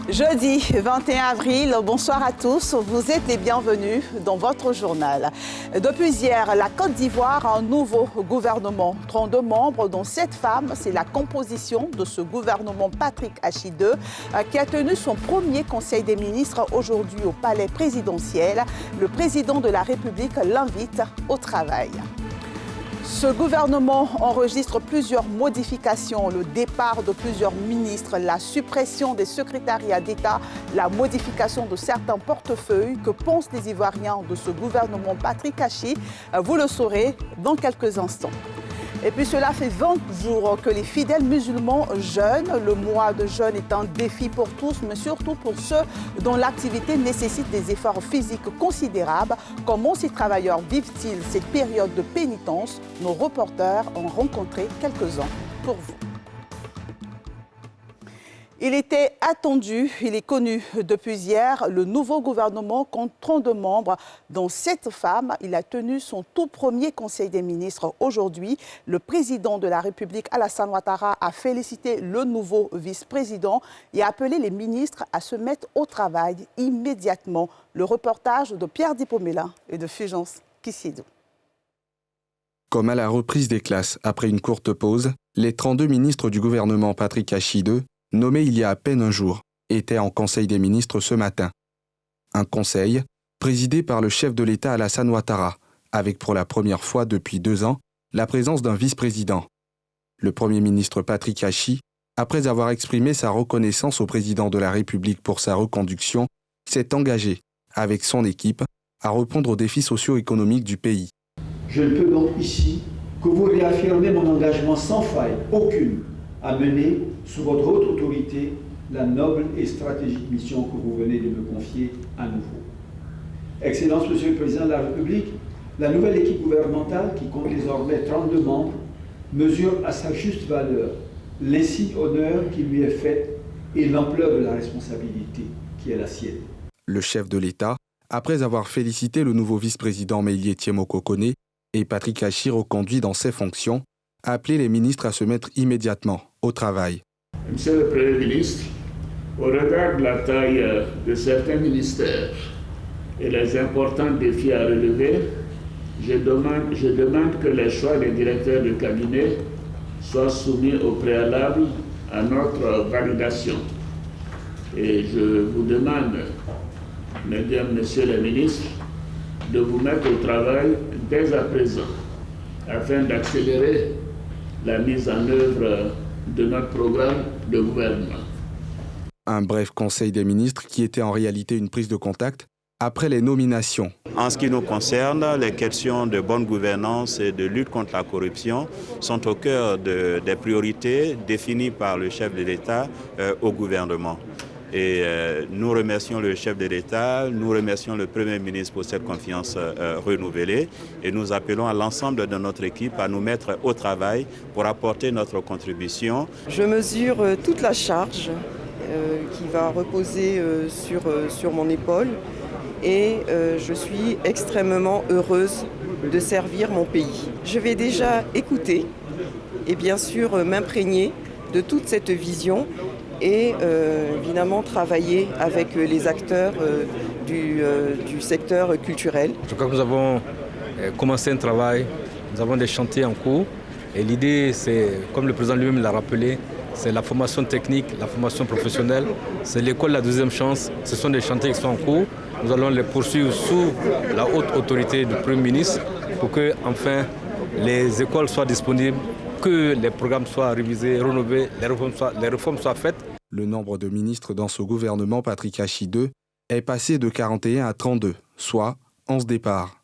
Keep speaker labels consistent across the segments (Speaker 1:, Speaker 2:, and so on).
Speaker 1: Jeudi 21 avril, bonsoir à tous, vous êtes les bienvenus dans votre journal. Depuis hier, la Côte d'Ivoire a un nouveau gouvernement. 32 membres, dont 7 femmes, c'est la composition de ce gouvernement Patrick Achi II qui a tenu son premier conseil des ministres aujourd'hui au palais présidentiel. Le président de la République l'invite au travail. Ce gouvernement enregistre plusieurs modifications, le départ de plusieurs ministres, la suppression des secrétariats d'État, la modification de certains portefeuilles. Que pensent les Ivoiriens de ce gouvernement Patrick Achi? Vous le saurez dans quelques instants. Et puis cela fait 20 jours que les fidèles musulmans jeûnent. Le mois de jeûne est un défi pour tous, mais surtout pour ceux dont l'activité nécessite des efforts physiques considérables. Comment ces travailleurs vivent-ils cette période de pénitence? Nos reporters ont rencontré quelques-uns pour vous. Il était attendu, il est connu depuis hier, le nouveau gouvernement compte 32 membres, dont 7 femmes. Il a tenu son tout premier conseil des ministres aujourd'hui. Le président de la République, Alassane Ouattara, a félicité le nouveau vice-président et a appelé les ministres à se mettre au travail immédiatement. Le reportage de Pierre Dipomela et de Fulgence Kissidou.
Speaker 2: Comme à la reprise des classes après une courte pause, les 32 ministres du gouvernement Patrick Achi II, nommés il y a à peine un jour, étaient en Conseil des ministres ce matin. Un conseil présidé par le chef de l'État Alassane Ouattara, avec pour la première fois depuis 2 ans la présence d'un vice-président. Le Premier ministre Patrick Achi, après avoir exprimé sa reconnaissance au président de la République pour sa reconduction, s'est engagé, avec son équipe, à répondre aux défis socio-économiques du pays.
Speaker 3: Je ne peux donc ici que vous réaffirmer mon engagement sans faille, aucune, à mener, sous votre haute autorité, la noble et stratégique mission que vous venez de me confier à nouveau. Excellence, Monsieur le Président de la République, la nouvelle équipe gouvernementale, qui compte désormais 32 membres, mesure à sa juste valeur l'insigne honneur qui lui est fait et l'ampleur de la responsabilité qui est la sienne.
Speaker 2: Le chef de l'État, après avoir félicité le nouveau vice-président Meïlie Tiemoko Kone et Patrick Achi reconduit dans ses fonctions, a appelé les ministres à se mettre immédiatement au travail.
Speaker 4: Monsieur le Premier ministre, au regard de la taille de certains ministères et les importants défis à relever, je demande que les choix des directeurs de cabinet soient soumis au préalable à notre validation. Et je vous demande, mesdames, messieurs les ministres, de vous mettre au travail dès à présent afin d'accélérer la mise en œuvre de notre programme de gouvernement.
Speaker 2: Un bref conseil des ministres qui était en réalité une prise de contact après les nominations.
Speaker 5: En ce qui nous concerne, les questions de bonne gouvernance et de lutte contre la corruption sont au cœur des priorités définies par le chef de l'État au gouvernement. Et nous remercions le chef de l'État, nous remercions le Premier ministre pour cette confiance renouvelée et nous appelons à l'ensemble de notre équipe à nous mettre au travail pour apporter notre contribution.
Speaker 6: Je mesure toute la charge qui va reposer sur mon épaule et je suis extrêmement heureuse de servir mon pays. Je vais déjà écouter et bien sûr m'imprégner de toute cette vision et évidemment travailler avec les acteurs du secteur culturel.
Speaker 7: Je crois que nous avons commencé un travail, nous avons des chantiers en cours et l'idée c'est, comme le président lui-même l'a rappelé, c'est la formation technique, la formation professionnelle, c'est l'école La Deuxième Chance, ce sont des chantiers qui sont en cours. Nous allons les poursuivre sous la haute autorité du Premier ministre pour que enfin les écoles soient disponibles, que les programmes soient révisés, rénovés, les réformes soient faites.
Speaker 2: Le nombre de ministres dans ce gouvernement Patrick Achi II est passé de 41 à 32, soit 11 départs.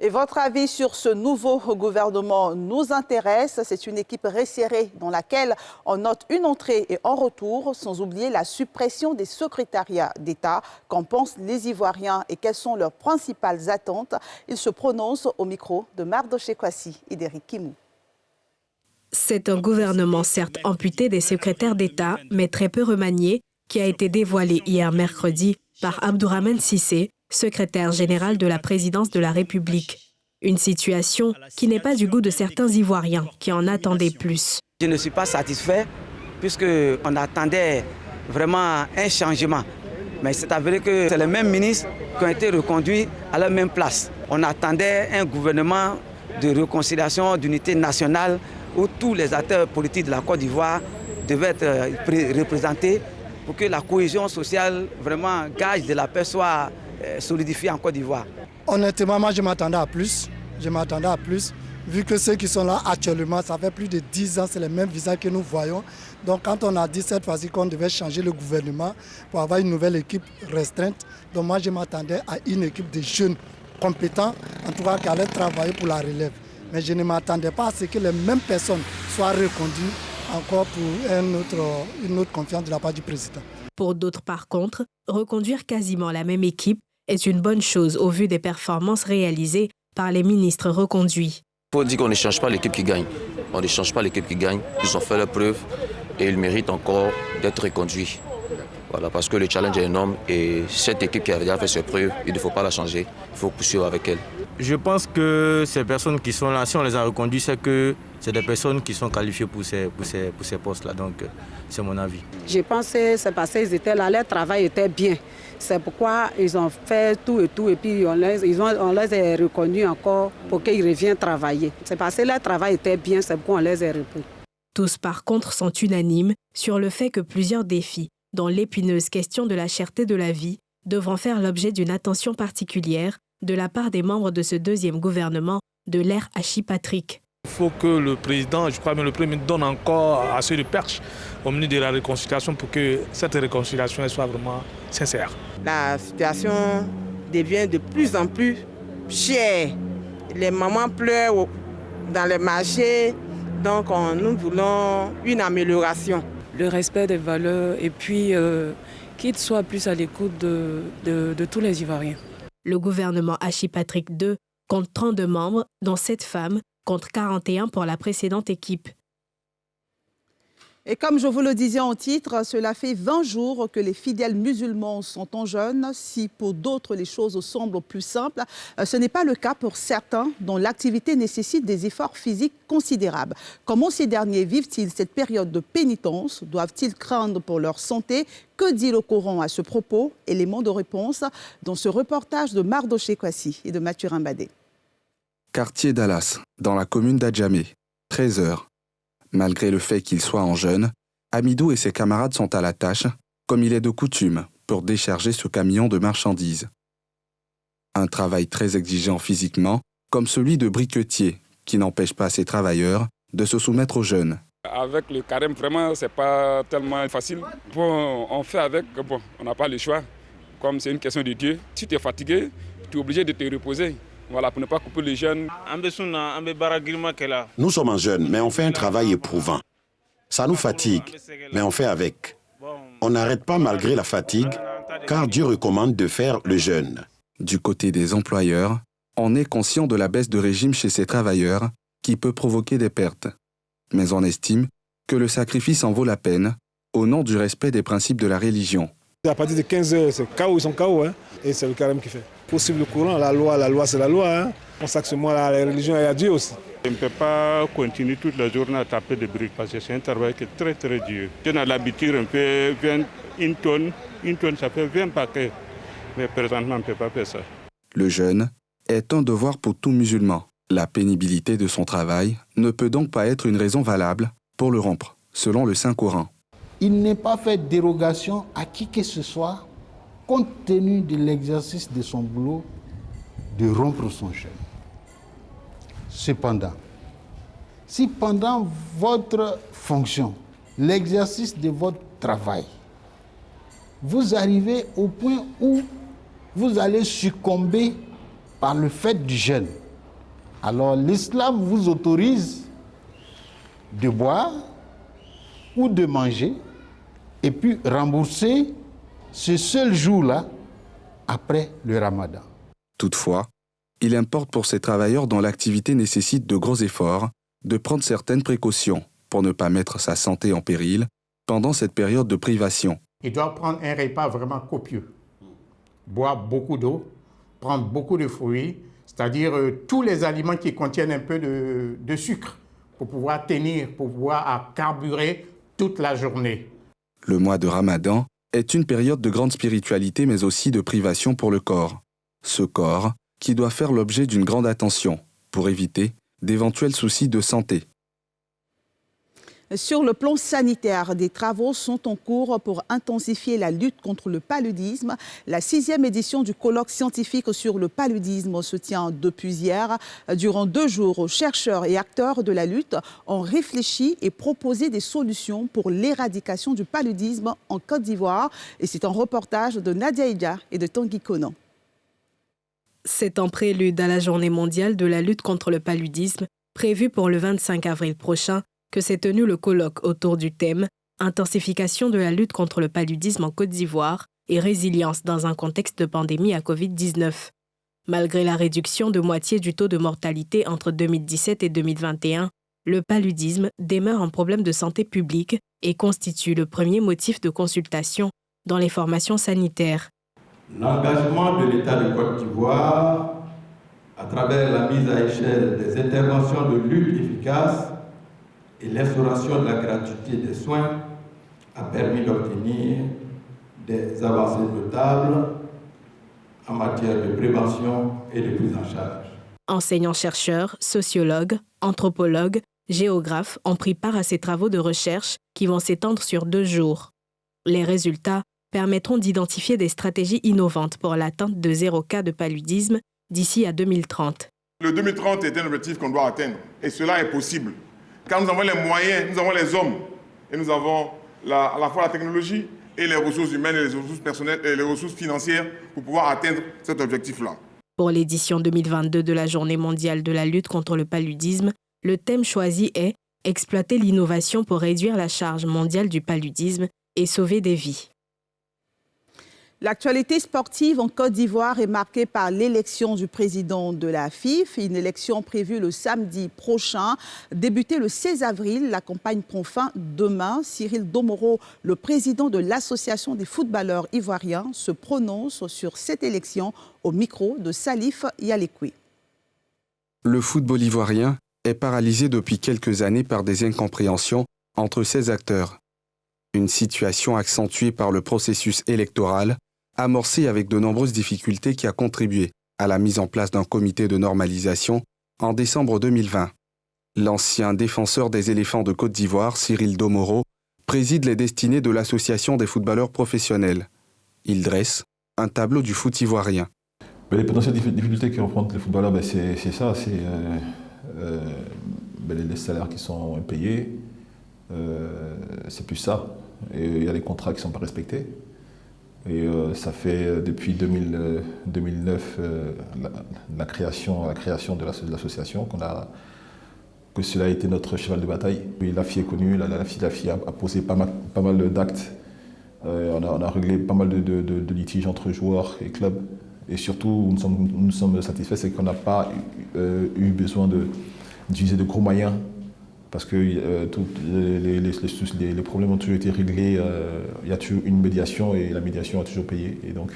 Speaker 1: Et votre avis sur ce nouveau gouvernement nous intéresse. C'est une équipe resserrée dans laquelle on note une entrée et un retour, sans oublier la suppression des secrétariats d'État. Qu'en pensent les Ivoiriens et quelles sont leurs principales attentes? Ils se prononcent au micro de Mardoché Kwasi et d'Éric Kimou.
Speaker 8: C'est un gouvernement certes amputé des secrétaires d'État, mais très peu remanié, qui a été dévoilé hier mercredi par Abdourahmane Cissé, secrétaire général de la présidence de la République. Une situation qui n'est pas du goût de certains Ivoiriens qui en attendaient plus.
Speaker 9: Je ne suis pas satisfait puisqu'on attendait vraiment un changement. Mais c'est avéré que c'est les mêmes ministres qui ont été reconduits à la même place. On attendait un gouvernement de réconciliation, d'unité nationale où tous les acteurs politiques de la Côte d'Ivoire devaient être représentés pour que la cohésion sociale, vraiment gage de la paix, soit solidifiée en Côte d'Ivoire.
Speaker 10: Honnêtement, moi je m'attendais à plus. Vu que ceux qui sont là actuellement, ça fait plus de 10 ans, c'est les mêmes visages que nous voyons. Donc quand on a dit cette fois-ci qu'on devait changer le gouvernement pour avoir une nouvelle équipe restreinte, donc moi je m'attendais à une équipe de jeunes compétents, en tout cas qui allaient travailler pour la relève. Mais je ne m'attendais pas à ce que les mêmes personnes soient reconduites encore pour une autre confiance de la part du président.
Speaker 8: Pour d'autres, par contre, reconduire quasiment la même équipe est une bonne chose au vu des performances réalisées par les ministres reconduits.
Speaker 11: Il faut dire qu'on ne change pas l'équipe qui gagne. On ne change pas l'équipe qui gagne. Ils ont fait leur preuve et ils méritent encore d'être reconduits. Voilà, parce que le challenge est énorme et cette équipe qui a déjà fait ses preuves, il ne faut pas la changer. Il faut poursuivre avec elle.
Speaker 12: Je pense que ces personnes qui sont là, si on les a reconduits, c'est que c'est des personnes qui sont qualifiées pour ces postes-là. Donc, c'est mon avis.
Speaker 13: Je pense que c'est parce qu'ils étaient là, leur travail était bien. C'est pourquoi ils ont fait tout et puis on les a reconnus encore pour qu'ils reviennent travailler. C'est parce que leur travail était bien, c'est pourquoi on les a repris.
Speaker 8: Tous, par contre, sont unanimes sur le fait que plusieurs défis, dont l'épineuse question de la cherté de la vie, devront faire l'objet d'une attention particulière de la part des membres de ce deuxième gouvernement de l'ère Hachi-Patrick.
Speaker 14: Il faut que le président, je crois même le Premier ministre, donne encore assez de perche au ministre de la Réconciliation pour que cette réconciliation soit vraiment sincère.
Speaker 15: La situation devient de plus en plus chère. Les mamans pleurent dans les marchés, donc nous voulons une amélioration.
Speaker 16: Le respect des valeurs et puis qu'il soit plus à l'écoute de tous les Ivoiriens.
Speaker 8: Le gouvernement Hachi-Patrick II compte 32 membres, dont 7 femmes, contre 41 pour la précédente équipe.
Speaker 1: Et comme je vous le disais en titre, cela fait 20 jours que les fidèles musulmans sont en jeûne. Si pour d'autres les choses semblent plus simples, ce n'est pas le cas pour certains dont l'activité nécessite des efforts physiques considérables. Comment ces derniers vivent-ils cette période de pénitence? Doivent-ils craindre pour leur santé? Que dit le Coran à ce propos? Élément de réponse dans ce reportage de Mardoché Kwasi et de Mathurin Badé.
Speaker 2: Quartier Dallas, dans la commune d'Adjamé, 13 heures. Malgré le fait qu'il soit en jeûne, Amidou et ses camarades sont à la tâche, comme il est de coutume, pour décharger ce camion de marchandises. Un travail très exigeant physiquement, comme celui de briquetier, qui n'empêche pas ses travailleurs de se soumettre au jeûne.
Speaker 17: Avec le carême, vraiment, c'est pas tellement facile. Bon, on fait avec, on n'a pas le choix. Comme c'est une question de Dieu, si tu es fatigué, tu es obligé de te reposer. Voilà, pour ne pas couper les jeunes.
Speaker 18: Nous sommes en jeûne, mais on fait un travail éprouvant. Ça nous fatigue, mais on fait avec. On n'arrête pas malgré la fatigue, car Dieu recommande de faire le jeûne.
Speaker 2: Du côté des employeurs, on est conscient de la baisse de régime chez ces travailleurs qui peut provoquer des pertes. Mais on estime que le sacrifice en vaut la peine au nom du respect des principes de la religion.
Speaker 19: À partir de 15 heures, c'est KO, ils sont KO, et c'est le carême qui fait. Pour suivre le courant, la loi c'est la loi. On sait que ce mois-là, la religion est à Dieu aussi.
Speaker 4: Je ne peux pas continuer toute la journée à taper des briques parce que c'est un travail qui est très très dur. On a l'habitude, on fait une tonne ça fait 20 paquets. Mais présentement, on ne peut pas faire ça.
Speaker 2: Le jeûne est un devoir pour tout musulman. La pénibilité de son travail ne peut donc pas être une raison valable pour le rompre, selon le Saint-Coran.
Speaker 20: Il n'est pas fait dérogation à qui que ce soit, compte tenu de l'exercice de son boulot, de rompre son jeûne. Cependant, si pendant votre fonction, l'exercice de votre travail, vous arrivez au point où vous allez succomber par le fait du jeûne, alors l'islam vous autorise de boire ou de manger et puis rembourser ce seul jour-là après le ramadan.
Speaker 2: Toutefois, il importe pour ces travailleurs dont l'activité nécessite de gros efforts de prendre certaines précautions pour ne pas mettre sa santé en péril pendant cette période de privation.
Speaker 21: Il doit prendre un repas vraiment copieux, boire beaucoup d'eau, prendre beaucoup de fruits, c'est-à-dire tous les aliments qui contiennent un peu de sucre pour pouvoir tenir, pour pouvoir carburer toute la journée.
Speaker 2: Le mois de Ramadan est une période de grande spiritualité mais aussi de privation pour le corps. Ce corps qui doit faire l'objet d'une grande attention pour éviter d'éventuels soucis de santé.
Speaker 1: Sur le plan sanitaire, des travaux sont en cours pour intensifier la lutte contre le paludisme. La 6e édition du colloque scientifique sur le paludisme se tient depuis hier. Durant 2 jours, chercheurs et acteurs de la lutte ont réfléchi et proposé des solutions pour l'éradication du paludisme en Côte d'Ivoire. Et c'est un reportage de Nadia Ida et de Tanguy Konan.
Speaker 8: C'est en prélude à la journée mondiale de la lutte contre le paludisme, prévue pour le 25 avril prochain, que s'est tenu le colloque autour du thème « Intensification de la lutte contre le paludisme en Côte d'Ivoire et résilience dans un contexte de pandémie à Covid-19 ». Malgré la réduction de moitié du taux de mortalité entre 2017 et 2021, le paludisme demeure un problème de santé publique et constitue le premier motif de consultation dans les formations sanitaires.
Speaker 22: L'engagement de l'État de Côte d'Ivoire, à travers la mise à échelle des interventions de lutte efficaces et l'instauration de la gratuité des soins, a permis d'obtenir des avancées notables en matière de prévention et de prise en charge.
Speaker 8: Enseignants-chercheurs, sociologues, anthropologues, géographes ont pris part à ces travaux de recherche qui vont s'étendre sur 2 jours. Les résultats permettront d'identifier des stratégies innovantes pour l'atteinte de 0 cas de paludisme d'ici à 2030.
Speaker 23: Le 2030 est un objectif qu'on doit atteindre et cela est possible. Car nous avons les moyens, nous avons les hommes et nous avons à la fois la technologie et les ressources humaines et les ressources personnelles et les ressources financières pour pouvoir atteindre cet objectif-là.
Speaker 8: Pour l'édition 2022 de la Journée mondiale de la lutte contre le paludisme, le thème choisi est « Exploiter l'innovation pour réduire la charge mondiale du paludisme et sauver des vies ».
Speaker 1: L'actualité sportive en Côte d'Ivoire est marquée par l'élection du président de la FIF, une élection prévue le samedi prochain. Débutée le 16 avril, la campagne prend fin demain. Cyril Domoro, le président de l'Association des footballeurs ivoiriens, se prononce sur cette élection au micro de Salif Yalekoui.
Speaker 2: Le football ivoirien est paralysé depuis quelques années par des incompréhensions entre ses acteurs. Une situation accentuée par le processus électoral, amorcé avec de nombreuses difficultés qui a contribué à la mise en place d'un comité de normalisation en décembre 2020. L'ancien défenseur des éléphants de Côte d'Ivoire, Cyril Domoro, préside les destinées de l'Association des footballeurs professionnels. Il dresse un tableau du foot ivoirien.
Speaker 24: Les potentielles difficultés que rencontrent les footballeurs, c'est ça, c'est les salaires qui sont impayés, c'est plus ça. Et il y a les contrats qui ne sont pas respectés. Et ça fait depuis 2009 la création de l'association que cela a été notre cheval de bataille. La FI est connue, la FI a posé pas mal d'actes. On a réglé pas mal de litiges entre joueurs et clubs. Et surtout, nous sommes satisfaits, c'est qu'on n'a pas eu besoin d'utiliser de gros moyens. Parce que tous les problèmes ont toujours été réglés, il y a toujours une médiation et la médiation a toujours payé. Et donc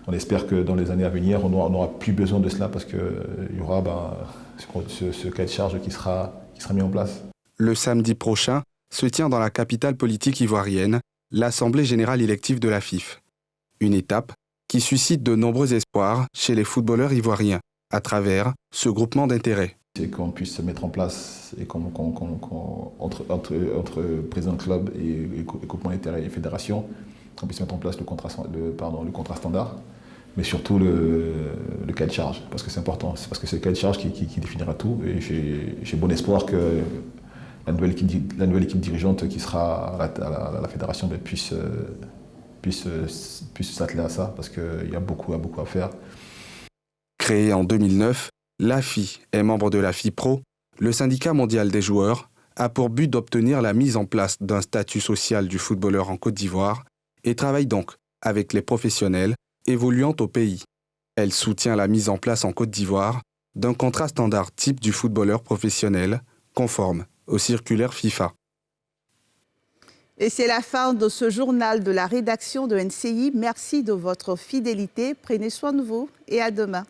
Speaker 24: on espère que dans les années à venir, on n'aura plus besoin de cela parce qu'il y aura ce cas de charge qui sera mis en place.
Speaker 2: Le samedi prochain se tient dans la capitale politique ivoirienne l'Assemblée générale élective de la FIF. Une étape qui suscite de nombreux espoirs chez les footballeurs ivoiriens à travers ce groupement d'intérêts.
Speaker 24: C'est qu'on puisse se mettre en place et entre président de club et groupement d'intérêts et fédération, qu'on puisse mettre en place le contrat standard, mais surtout le cahier de charge, parce que c'est important. C'est parce que c'est le cahier de charge qui définira tout. Et j'ai bon espoir que la nouvelle équipe dirigeante qui sera à la fédération puisse s'atteler à ça, parce qu'il y a beaucoup à faire.
Speaker 2: Créée en 2009, l'AFI est membre de la FIPRO, le syndicat mondial des joueurs, a pour but d'obtenir la mise en place d'un statut social du footballeur en Côte d'Ivoire et travaille donc avec les professionnels évoluant au pays. Elle soutient la mise en place en Côte d'Ivoire d'un contrat standard type du footballeur professionnel, conforme aux circulaires FIFA.
Speaker 1: Et c'est la fin de ce journal de la rédaction de NCI. Merci de votre fidélité. Prenez soin de vous et à demain.